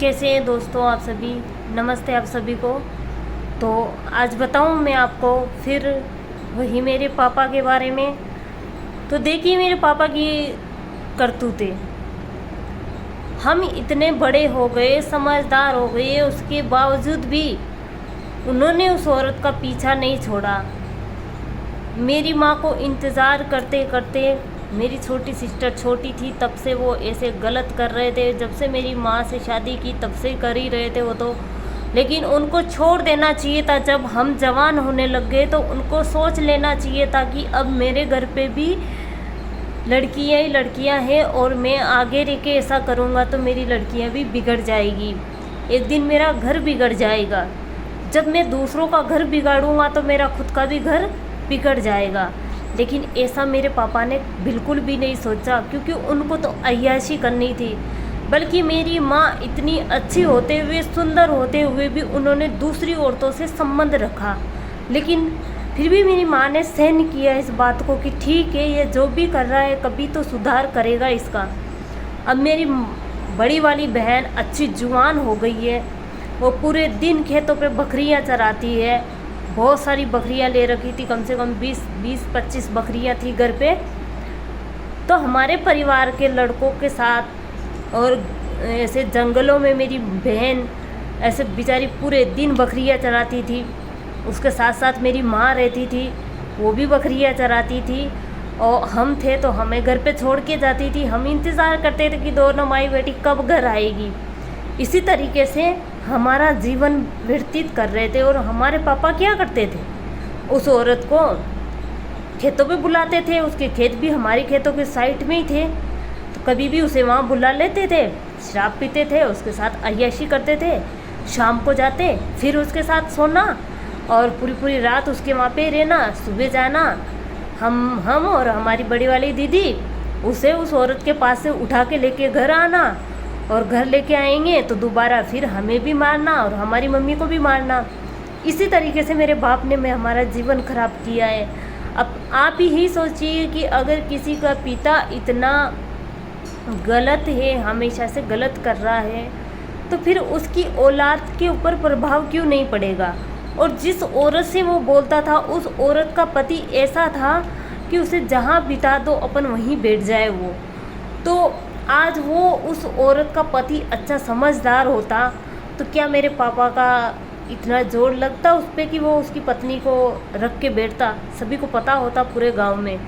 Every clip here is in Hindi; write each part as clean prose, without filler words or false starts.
कैसे हैं दोस्तों आप सभी। नमस्ते आप सभी को। तो आज बताऊं मैं आपको फिर वही मेरे पापा के बारे में। तो देखिए मेरे पापा की करतूतें। हम इतने बड़े हो गए, समझदार हो गए, उसके बावजूद भी उन्होंने उस औरत का पीछा नहीं छोड़ा। मेरी माँ को इंतज़ार करते करते, मेरी छोटी सिस्टर छोटी थी तब से वो ऐसे गलत कर रहे थे। जब से मेरी माँ से शादी की तब से कर ही रहे थे वो तो। लेकिन उनको छोड़ देना चाहिए था। जब हम जवान होने लग गए तो उनको सोच लेना चाहिए था कि अब मेरे घर पे भी लड़कियां ही लड़कियां हैं और मैं आगे रह के ऐसा करूँगा तो मेरी लड़कियां भी बिगड़ जाएगी। एक दिन मेरा घर बिगड़ जाएगा। जब मैं दूसरों का घर बिगाड़ूंगा तो मेरा खुद का भी घर बिगड़ जाएगा। लेकिन ऐसा मेरे पापा ने बिल्कुल भी नहीं सोचा, क्योंकि उनको तो अय्याशी करनी थी। बल्कि मेरी माँ इतनी अच्छी होते हुए, सुंदर होते हुए भी उन्होंने दूसरी औरतों से संबंध रखा। लेकिन फिर भी मेरी माँ ने सहन किया इस बात को कि ठीक है, ये जो भी कर रहा है कभी तो सुधार करेगा इसका। अब मेरी बड़ी वाली बहन अच्छी जुआन हो गई है। वो पूरे दिन खेतों पे बकरियां चराती है। बहुत सारी बकरियां ले रखी थी, कम से कम 20-25 बकरियां थी घर पे। तो हमारे परिवार के लड़कों के साथ और ऐसे जंगलों में मेरी बहन ऐसे बेचारी पूरे दिन बकरियां चराती थी। उसके साथ साथ मेरी माँ रहती थी, वो भी बकरियां चराती थी। और हम थे तो हमें घर पे छोड़ के जाती थी। हम इंतज़ार करते थे कि दोनों माई बेटी कब घर आएगी। इसी तरीके से हमारा जीवन व्यतीत कर रहे थे। और हमारे पापा क्या करते थे, उस औरत को खेतों पे बुलाते थे। उसके खेत भी हमारे खेतों के साइड में ही थे, तो कभी भी उसे वहाँ बुला लेते थे। शराब पीते थे, उसके साथ अय्याशी करते थे। शाम को जाते, फिर उसके साथ सोना और पूरी पूरी रात उसके वहाँ पे रहना। सुबह जाना, हम और हमारी बड़ी वाली दीदी उसे उस औरत के पास से उठा के लेके घर आना। और घर लेके आएंगे तो दोबारा फिर हमें भी मारना और हमारी मम्मी को भी मारना। इसी तरीके से मेरे बाप ने हमारा जीवन खराब किया है। अब आप ही सोचिए कि अगर किसी का पिता इतना गलत है, हमेशा से गलत कर रहा है, तो फिर उसकी औलाद के ऊपर प्रभाव क्यों नहीं पड़ेगा। और जिस औरत से वो बोलता था, उस औरत का पति ऐसा था कि उसे जहाँ बिता दो अपन वहीं बैठ जाए वो। तो आज वो उस औरत का पति अच्छा समझदार होता तो क्या मेरे पापा का इतना जोर लगता उस पर कि वो उसकी पत्नी को रख के बैठता। सभी को पता होता पूरे गांव में।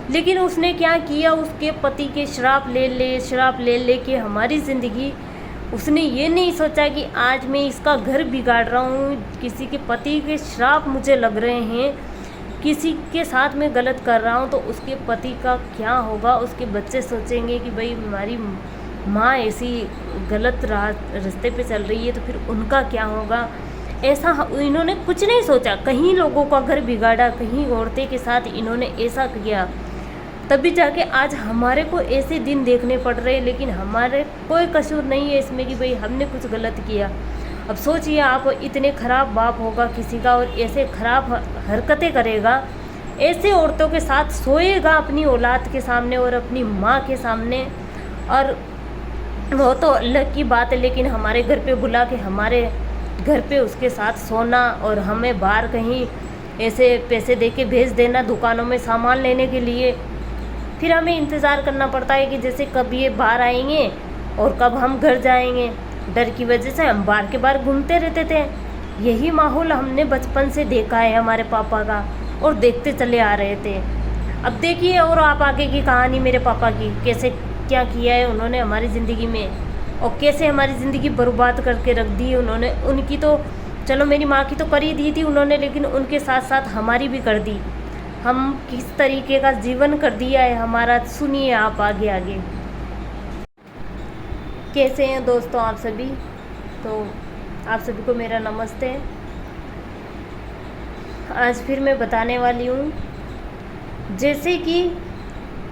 लेकिन उसने क्या किया, उसके पति के श्राप ले ले के हमारी ज़िंदगी। उसने ये नहीं सोचा कि आज मैं इसका घर बिगाड़ रहा हूँ, किसी के पति के श्राप मुझे लग रहे हैं, किसी के साथ मैं गलत कर रहा हूँ तो उसके पति का क्या होगा। उसके बच्चे सोचेंगे कि भाई हमारी माँ ऐसी गलत रास्ते पे चल रही है तो फिर उनका क्या होगा। ऐसा इन्होंने कुछ नहीं सोचा। कहीं लोगों का घर बिगाड़ा, कहीं औरतें के साथ इन्होंने ऐसा किया, तभी जाके आज हमारे को ऐसे दिन देखने पड़ रहे हैं। लेकिन हमारे कोई कसूर नहीं है इसमें कि भाई हमने कुछ गलत किया। अब सोचिए, आप इतने ख़राब बाप होगा किसी का और ऐसे ख़राब हरकतें करेगा, ऐसे औरतों के साथ सोएगा अपनी औलाद के सामने और अपनी माँ के सामने। और वो तो अलग की बात है, लेकिन हमारे घर पे बुला के हमारे घर पे उसके साथ सोना और हमें बाहर कहीं ऐसे पैसे दे के भेज देना दुकानों में सामान लेने के लिए। फिर हमें इंतज़ार करना पड़ता है कि जैसे कब ये बाहर आएंगे और कब हम घर जाएंगे। डर की वजह से हम बार के बार घूमते रहते थे। यही माहौल हमने बचपन से देखा है हमारे पापा का और देखते चले आ रहे थे। अब देखिए और आप आगे की कहानी मेरे पापा की, कैसे क्या किया है उन्होंने हमारी ज़िंदगी में और कैसे हमारी ज़िंदगी बर्बाद करके रख दी उन्होंने। उनकी तो चलो मेरी माँ की तो कर ही दी थी उन्होंने, लेकिन उनके साथ साथ हमारी भी कर दी। हम किस तरीके का जीवन कर दिया है हमारा, सुनिए आप आगे आगे। कैसे हैं दोस्तों आप सभी। तो आप सभी को मेरा नमस्ते। आज फिर मैं बताने वाली हूँ, जैसे कि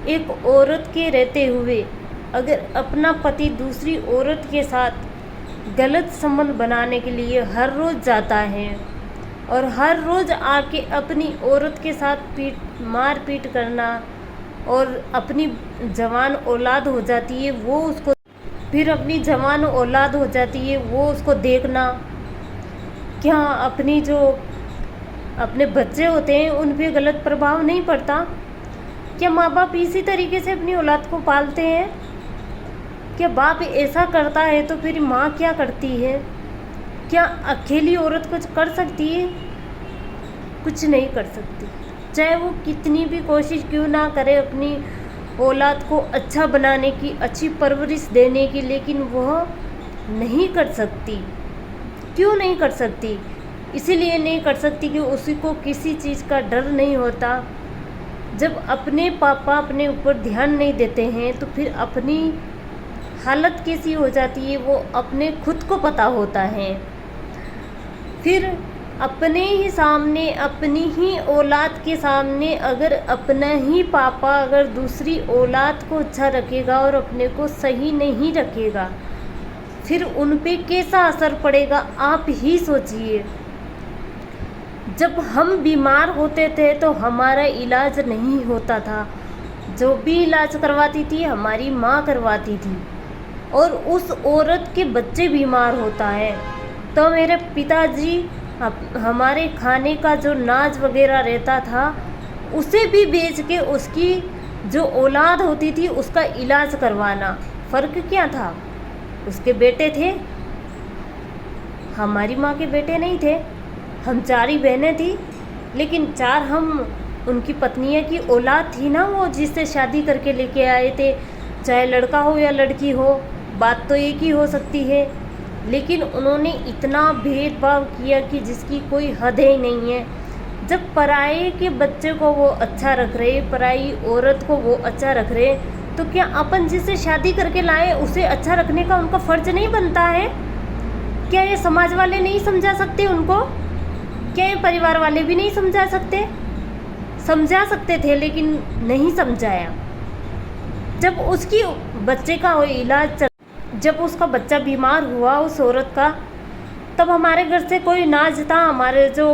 एक औरत के रहते हुए अगर अपना पति दूसरी औरत के साथ गलत संबंध बनाने के लिए हर रोज़ जाता है और हर रोज़ आके अपनी औरत के साथ मार पीट करना और अपनी जवान औलाद हो जाती है वो उसको फिर अपनी जवान औलाद हो जाती है, वो उसको देखना, क्या अपने बच्चे होते हैं उन पे गलत प्रभाव नहीं पड़ता? क्या माँ बाप इसी तरीके से अपनी औलाद को पालते हैं? क्या बाप ऐसा करता है तो फिर माँ क्या करती है? क्या अकेली औरत कुछ कर सकती है? कुछ नहीं कर सकती, चाहे वो कितनी भी कोशिश क्यों ना करे अपनी औलाद को अच्छा बनाने की, अच्छी परवरिश देने की, लेकिन वह नहीं कर सकती। क्यों नहीं कर सकती? इसीलिए नहीं कर सकती कि उसी को किसी चीज़ का डर नहीं होता। जब अपने पापा अपने ऊपर ध्यान नहीं देते हैं तो फिर अपनी हालत कैसी हो जाती है वो अपने खुद को पता होता है। फिर अपने ही सामने, अपनी ही औलाद के सामने अगर अपना ही पापा अगर दूसरी औलाद को अच्छा रखेगा और अपने को सही नहीं रखेगा, फिर उन पे कैसा असर पड़ेगा आप ही सोचिए। जब हम बीमार होते थे तो हमारा इलाज नहीं होता था, जो भी इलाज करवाती थी हमारी माँ करवाती थी, और उस औरत के बच्चे बीमार होता है तो मेरे पिताजी हमारे खाने का जो नाज वगैरह रहता था उसे भी बेच के उसकी जो औलाद होती थी उसका इलाज करवाना। फ़र्क क्या था? उसके बेटे थे, हमारी माँ के बेटे नहीं थे। हम 4 ही बहनें थी, लेकिन 4 हम उनकी पत्नियों की औलाद थी ना, वो जिससे शादी करके लेके आए थे। चाहे लड़का हो या लड़की हो, बात तो एक ही हो सकती है, लेकिन उन्होंने इतना भेदभाव किया कि जिसकी कोई हद ही नहीं है। जब पराये के बच्चे को वो अच्छा रख रहे, पराई औरत को वो अच्छा रख रहे, तो क्या अपन जिससे शादी करके लाए उसे अच्छा रखने का उनका फ़र्ज नहीं बनता है? क्या ये समाज वाले नहीं समझा सकते उनको? क्या ये परिवार वाले भी नहीं समझा सकते? समझा सकते थे लेकिन नहीं समझाया। जब उसकी बच्चे का इलाज जब उसका बच्चा बीमार हुआ उस औरत का, तब हमारे घर से कोई नाज था, हमारे जो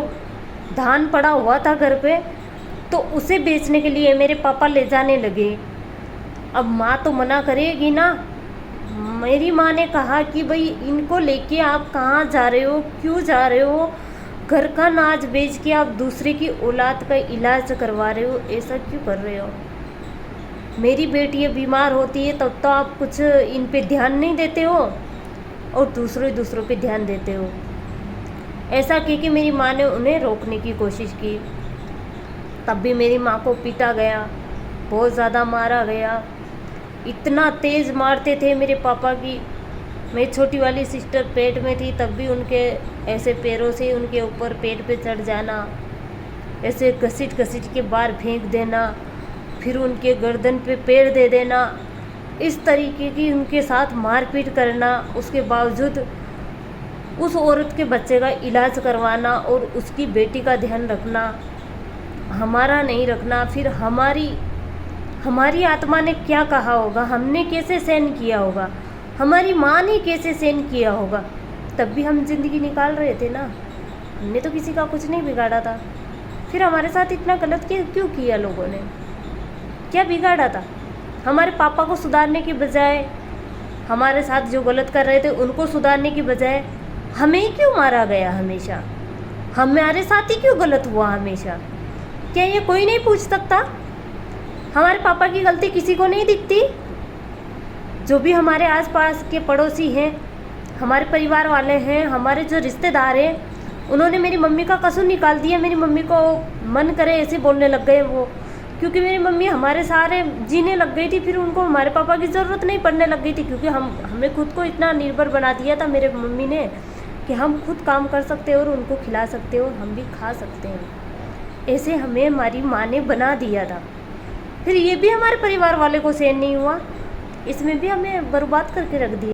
धान पड़ा हुआ था घर पे, तो उसे बेचने के लिए मेरे पापा ले जाने लगे। अब माँ तो मना करेगी ना। मेरी माँ ने कहा कि भाई इनको लेके आप कहाँ जा रहे हो, क्यों जा रहे हो? घर का नाज बेच के आप दूसरे की औलाद का इलाज करवा रहे हो, ऐसा क्यों कर रहे हो? मेरी बेटी बीमार होती है तब तो आप कुछ इन पे ध्यान नहीं देते हो और दूसरों पे ध्यान देते हो। ऐसा कह के मेरी माँ ने उन्हें रोकने की कोशिश की। तब भी मेरी माँ को पीटा गया, बहुत ज़्यादा मारा गया। इतना तेज़ मारते थे मेरे पापा की। मेरी छोटी वाली सिस्टर पेट में थी तब भी उनके ऐसे पैरों से उनके ऊपर पेट पे चढ़ जाना, ऐसे घसीट घसीट के बाहर फेंक देना, फिर उनके गर्दन पे पैर दे देना, इस तरीके की उनके साथ मारपीट करना। उसके बावजूद उस औरत के बच्चे का इलाज करवाना और उसकी बेटी का ध्यान रखना, हमारा नहीं रखना। फिर हमारी आत्मा ने क्या कहा होगा, हमने कैसे सहन किया होगा, हमारी माँ ने कैसे सहन किया होगा। तब भी हम जिंदगी निकाल रहे थे ना, हमने तो किसी का कुछ नहीं बिगाड़ा था। फिर हमारे साथ इतना गलत क्यों किया लोगों ने? क्या बिगाड़ा था? हमारे पापा को सुधारने की बजाय, हमारे साथ जो गलत कर रहे थे उनको सुधारने की बजाय हमें ही क्यों मारा गया हमेशा? हमारे साथ ही क्यों गलत हुआ हमेशा? क्या ये कोई नहीं पूछ सकता? हमारे पापा की गलती किसी को नहीं दिखती? जो भी हमारे आसपास के पड़ोसी हैं, हमारे परिवार वाले हैं, हमारे जो रिश्तेदार हैं, उन्होंने मेरी मम्मी का कसूर निकाल दिया। मेरी मम्मी को मन करे ऐसे बोलने लग गए वो, क्योंकि मेरी मम्मी हमारे सारे जीने लग गई थी। फिर उनको हमारे पापा की ज़रूरत नहीं पड़ने लग गई थी, क्योंकि हमें खुद को इतना निर्भर बना दिया था मेरे मम्मी ने कि हम खुद काम कर सकते हैं और उनको खिला सकते हैं और हम भी खा सकते हैं। ऐसे हमें हमारी माँ ने बना दिया था। फिर ये भी हमारे परिवार वाले को सहन नहीं हुआ, इसमें भी हमें बर्बाद करके रख दिया।